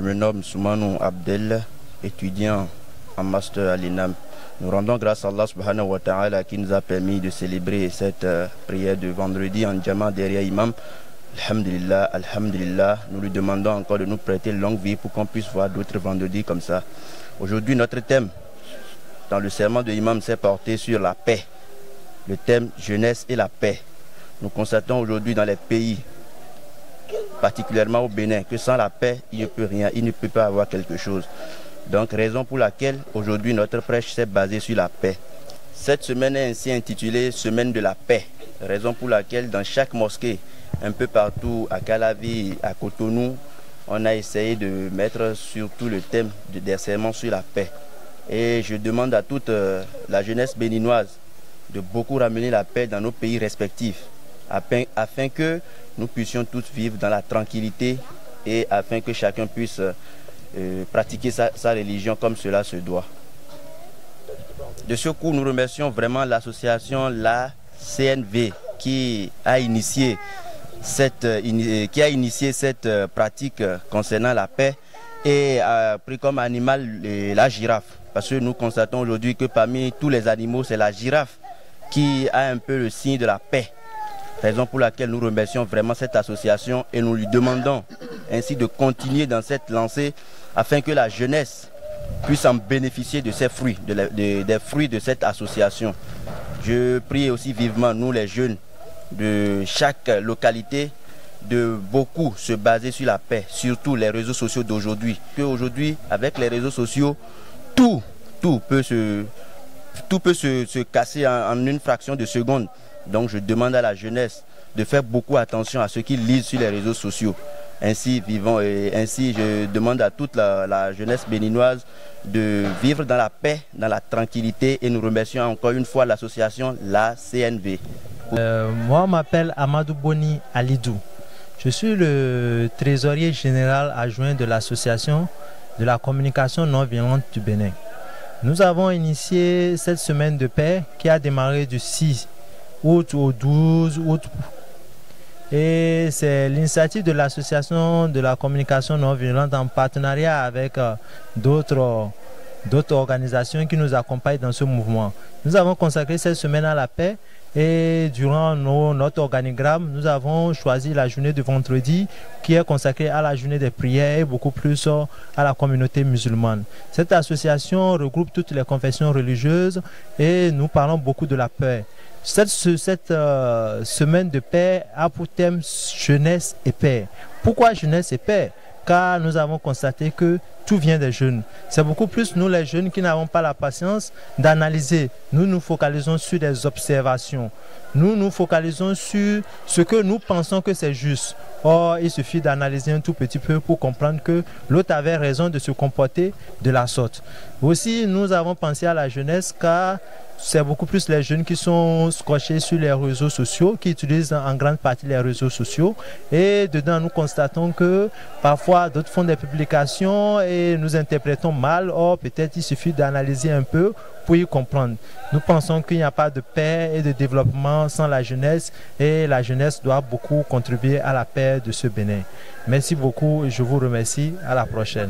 me nomme Soumanou Abdel, étudiant en master à l'INAM. Nous rendons grâce à Allah subhanahu wa ta'ala qui nous a permis de célébrer cette prière de vendredi en diamant derrière Imam. Alhamdulillah, alhamdulillah. Nous lui demandons encore de nous prêter longue vie pour qu'on puisse voir d'autres vendredis comme ça. Aujourd'hui, notre thème dans le serment de l'imam s'est porté sur la paix. Le thème jeunesse et la paix. Nous constatons aujourd'hui dans les pays, particulièrement au Bénin, que sans la paix, il ne peut rien, il ne peut pas avoir quelque chose. Donc, raison pour laquelle aujourd'hui notre prêche s'est basée sur la paix. Cette semaine est ainsi intitulée Semaine de la paix. Raison pour laquelle dans chaque mosquée, un peu partout à Calavi, à Cotonou, on a essayé de mettre surtout le thème des sermons sur la paix. Et je demande à toute la jeunesse béninoise de beaucoup ramener la paix dans nos pays respectifs, afin que nous puissions tous vivre dans la tranquillité et afin que chacun puisse pratiquer sa religion comme cela se doit. De ce coup, nous remercions vraiment l'association La CNV qui a initié cette pratique concernant la paix et a pris comme animal la girafe. Parce que nous constatons aujourd'hui que parmi tous les animaux, c'est la girafe qui a un peu le signe de la paix. Raison pour laquelle nous remercions vraiment cette association et nous lui demandons ainsi de continuer dans cette lancée afin que la jeunesse puisse en bénéficier de ces fruits, des fruits de cette association. Je prie aussi vivement, nous les jeunes de chaque localité, de beaucoup se baser sur la paix, surtout les réseaux sociaux d'aujourd'hui. Qu'aujourd'hui, avec les réseaux sociaux, tout peut se casser en une fraction de seconde. Donc je demande à la jeunesse de faire beaucoup attention à ce qu'ils lisent sur les réseaux sociaux. Ainsi je demande à toute la jeunesse béninoise de vivre dans la paix, dans la tranquillité et nous remercions encore une fois l'association La CNV. Moi, je m'appelle Amadou Boni Alidou. Je suis le trésorier général adjoint de l'association de la communication non violente du Bénin. Nous avons initié cette semaine de paix qui a démarré du 6 août au 12 août. Et c'est l'initiative de l'association de la communication non violente en partenariat avec d'autres organisations qui nous accompagnent dans ce mouvement. Nous avons consacré cette semaine à la paix et durant notre organigramme, nous avons choisi la journée de vendredi qui est consacrée à la journée des prières et beaucoup plus à la communauté musulmane. Cette association regroupe toutes les confessions religieuses et nous parlons beaucoup de la paix. Cette semaine de paix a pour thème jeunesse et paix. Pourquoi jeunesse et paix? Car nous avons constaté que tout vient des jeunes. C'est beaucoup plus nous les jeunes qui n'avons pas la patience d'analyser. Nous nous focalisons sur des observations. Nous nous focalisons sur ce que nous pensons que c'est juste. Or, il suffit d'analyser un tout petit peu pour comprendre que l'autre avait raison de se comporter de la sorte. Aussi, nous avons pensé à la jeunesse car c'est beaucoup plus les jeunes qui sont scotchés sur les réseaux sociaux, qui utilisent en grande partie les réseaux sociaux. Et dedans, nous constatons que parfois, d'autres font des publications et nous interprétons mal. Or, peut-être il suffit d'analyser un peu pour y comprendre. Nous pensons qu'il n'y a pas de paix et de développement sans la jeunesse et la jeunesse doit beaucoup contribuer à la paix de ce Bénin. Merci beaucoup et je vous remercie. À la prochaine.